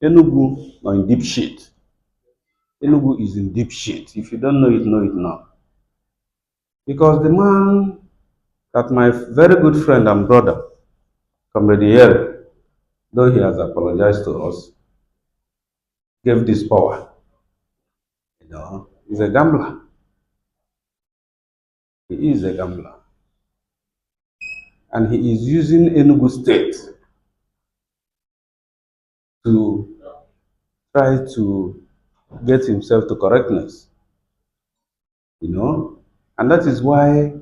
Enugu are in deep shit. Enugu is in deep shit. If you don't know it now. Because the man that my very good friend and brother, Comrade Yere, though he has apologized to us, gave this power. He's a gambler. He is a gambler. And he is using Enugu State to try to get himself to correctness. you know. And that is why,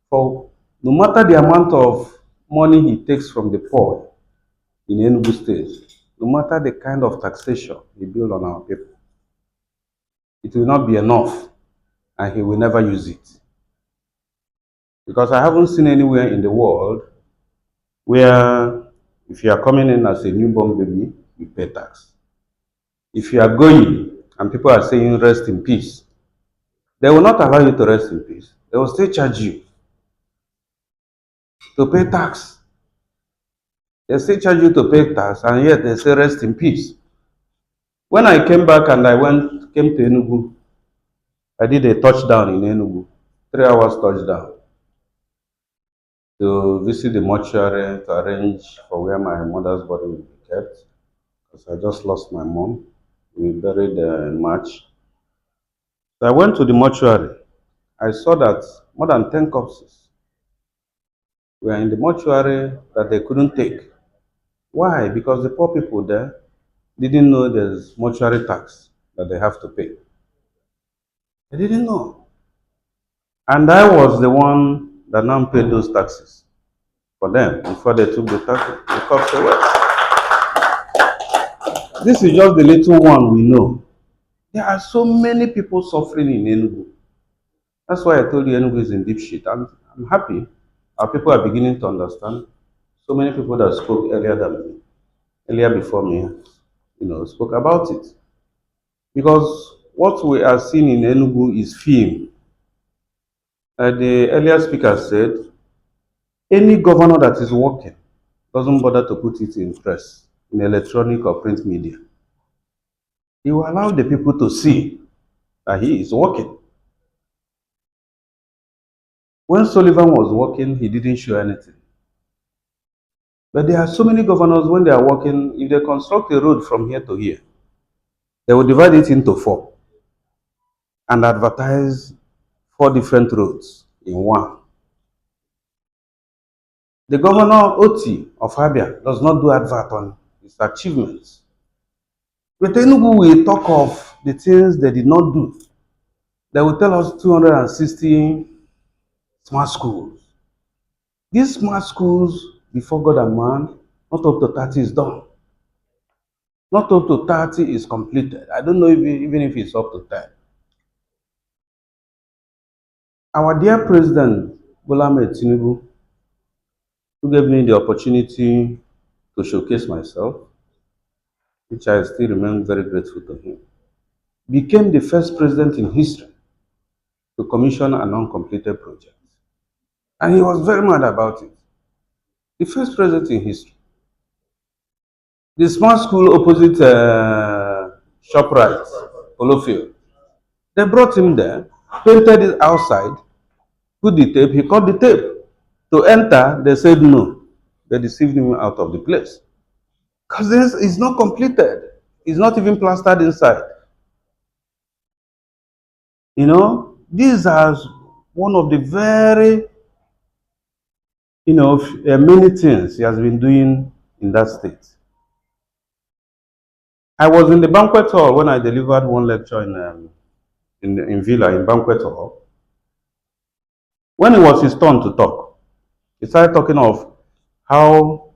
for no matter the amount of money he takes from the poor in Enugu State, no matter the kind of taxation he build on our people, it will not be enough, and he will never use it. Because I haven't seen anywhere in the world where if you are coming in as a newborn baby, you pay tax. If you are going and people are saying rest in peace, they will not allow you to rest in peace. They will still charge you to pay tax. They still charge you to pay tax, and yet they say rest in peace. When I came back and came to Enugu, I did a touchdown in Enugu, 3 hours touchdown, to visit the mortuary to arrange for where my mother's body will be kept, because I just lost my mom. We buried in March. So I went to the mortuary. I saw that more than 10 corpses were in the mortuary that they couldn't take. Why? Because the poor people there didn't know there's mortuary tax that they have to pay. They didn't know. And I was the one that now paid those taxes for them before they took the corpse away. This is just the little one we know. There are so many people suffering in Enugu. That's why I told you Enugu is in deep shit. I'm happy. Our people are beginning to understand. So many people that spoke earlier before me, spoke about it. Because what we are seeing in Enugu is film. The earlier speaker said, any governor that is working doesn't bother to put it in press, in electronic or print media. He will allow the people to see that he is working. When Sullivan was working, he didn't show anything. But there are so many governors, when they are working, if they construct a road from here to here, they will divide it into four and advertise 4 different roads in one. The governor Oti of Abia does not do advert on his achievements. But Enugu will talk of the things they did not do. They will tell us 260 smart schools. These smart schools, before God and man, not up to 30 is done. Not up to 30 is completed. I don't know even if it's up to 10. Our dear President, Bola Ahmed Tinubu, who gave me the opportunity to showcase myself, which I still remain very grateful to him, became the first president in history to commission an uncompleted project. And he was very mad about it. The first president in history. The small school opposite ShopRite, Olofio. They brought him there, painted it outside, put the tape, he cut the tape. To enter, they said no. They deceived him out of the place. Because this is not completed. It's not even plastered inside. These are one of the very, many things he has been doing in that state. I was in the banquet hall when I delivered one lecture in Villa, in banquet hall. When it was his turn to talk, he started talking of how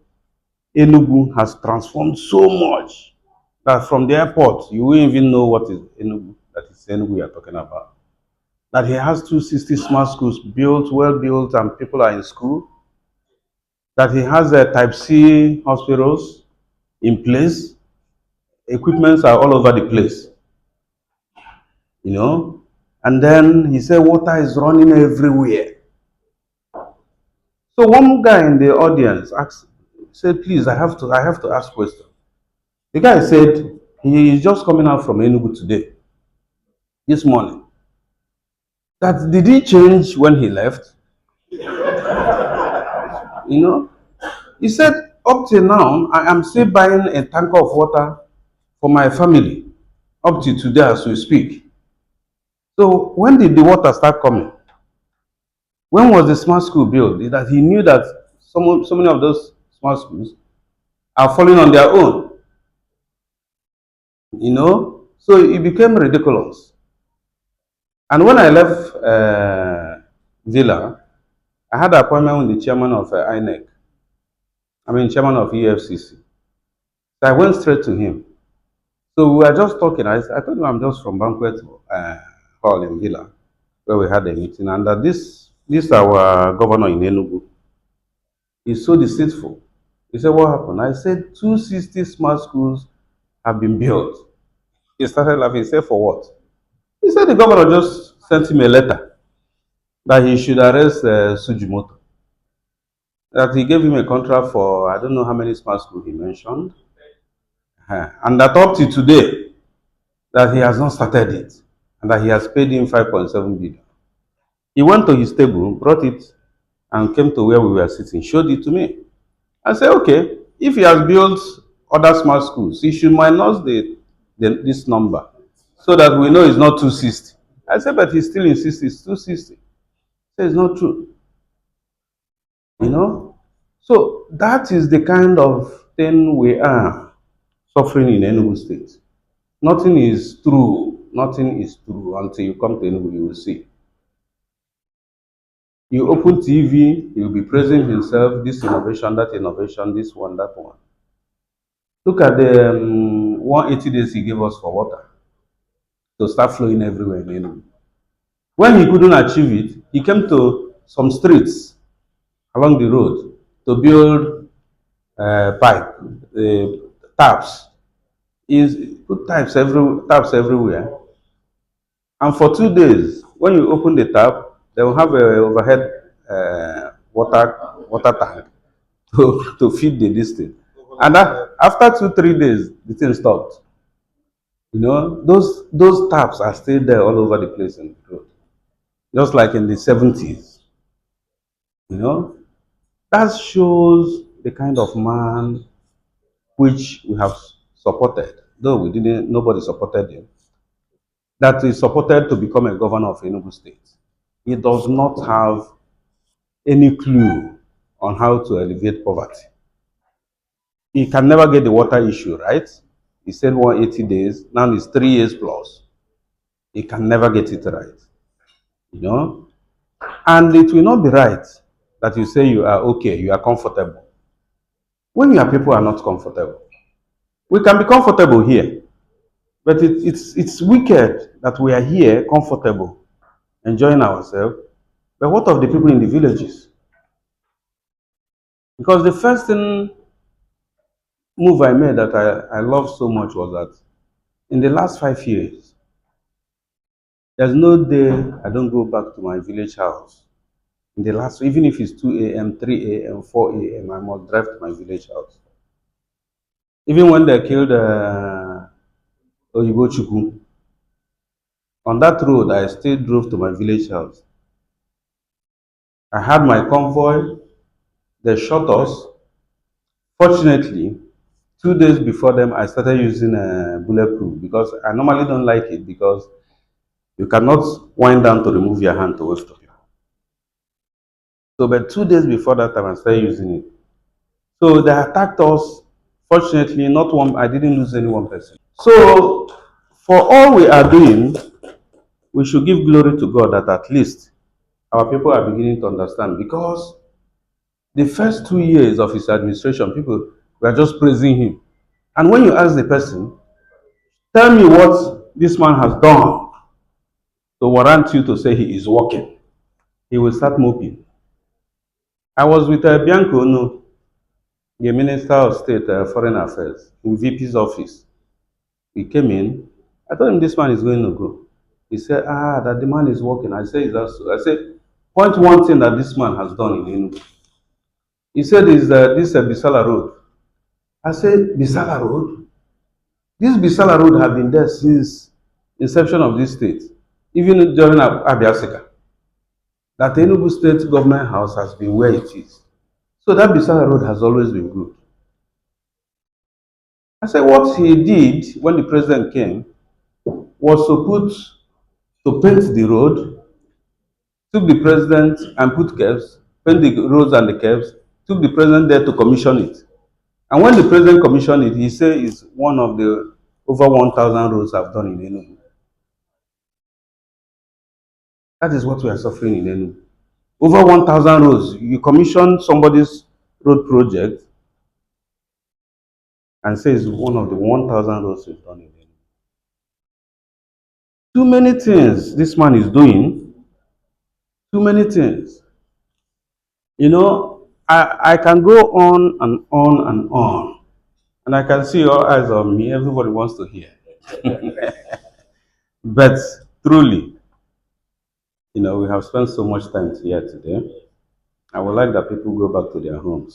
Enugu has transformed so much that from the airport, you won't even know what is Enugu, that is Enugu you are talking about. That he has 260 smart schools built, well built, and people are in school. That he has type C hospitals in place. Equipments are all over the place. And then he said water is running everywhere. So one guy in the audience said, please, I have to ask question. The guy said he is just coming out from Enugu today, this morning. That did he change when he left? You know, he said, up till now, I am still buying a tanker of water for my family up to today as we speak. So when did the water start coming? When was the smart school built? That he knew that so many of those smart schools are falling on their own, you know? So it became ridiculous. And when I left Villa, I had an appointment with the chairman of INEC, chairman of EFCC. So I went straight to him. So we were just talking. I told him I'm just from banquet hall in Villa, where we had a meeting, and that this our governor in Enugu is so deceitful. He said, "What happened?" I said, "260 smart schools have been built." He started laughing. He said, "For what?" He said the governor just sent him a letter that he should arrest Sujimoto. That he gave him a contract for I don't know how many smart schools he mentioned, and that up to today that he has not started it, and that he has paid him 5.7 billion. He went to his table, brought it, and came to where we were sitting, showed it to me. I said, okay, if he has built other smart schools, he should minus this number so that we know it's not 260. I said, but he still insists it's 260. He said, it's not true. You know? So that is the kind of thing we are suffering in Enugu State. Nothing is true. Nothing is true until you come to Enugu, you will see. You open TV, he will be praising himself, this innovation, this one, that one. Look at the 180 days he gave us for water to start flowing everywhere in Enugu. When he couldn't achieve it, he came to some streets along the road to build pipe, taps. He put taps everywhere. And for 2 days, when you open the tap, they will have a overhead water tank to feed the district. And after 2 3 days, the thing stopped. You know, those taps are still there all over the place in the road, just like in the 70s. You know, that shows the kind of man which we have supported, though we didn't, nobody supported him, that is supported to become a governor of Enugu State. He does not have any clue on how to alleviate poverty. He can never get the water issue right. He said 180 days, now it's 3 years plus. He can never get it right. You know? And it will not be right that you say you are okay, you are comfortable, when your people are not comfortable. We can be comfortable here, but it's wicked that we are here comfortable, enjoying ourselves. But what of the people in the villages? Because the first move I made that I love so much was that in the last 5 years, there's no day I don't go back to my village house. In the last, even if it's 2 a.m., 3 a.m., 4 a.m., I must drive to my village house. Even when they killed Oyibo Chukwu, on that road, I still drove to my village house. I had my convoy, they shot us. Fortunately, 2 days before them, I started using bulletproof because I normally don't like it because you cannot wind down to remove your hand to wave to people. So, but 2 days before that time, I started using it. So they attacked us. Fortunately, not one. I didn't lose any one person. So, for all we are doing, we should give glory to God that at least our people are beginning to understand. Because the first 2 years of his administration, people were just praising him. And when you ask the person, tell me what this man has done to warrant you to say he is working, he will start moping. I was with Bianco No, the Minister of State Foreign Affairs, in VP's office. He came in. I told him this man is going to go. He said, that the man is working. I said, is that so? I said, point one thing that this man has done in Enugu. He said, is this Bisala Road. I said, Bisala Road? This Bisala Road have been there since inception of this state, even during Abiasika. That Enugu State Government House has been where it is. So that Bisala Road has always been good. I said what he did when the president came was to paint the road, took the president and put curbs, paint the roads and the curbs, took the president there to commission it. And when the president commissioned it, he said it's one of the over 1,000 roads I've done in Enugu. That is what we are suffering in Enugu. Over 1,000 roads. You commission somebody's road project and say it's one of the 1,000 roads we've done in Enugu. Too many things this man is doing. Too many things. You know, I can go on and on and on. And I can see your eyes on me. Everybody wants to hear. But truly, we have spent so much time here today. I would like that people go back to their homes.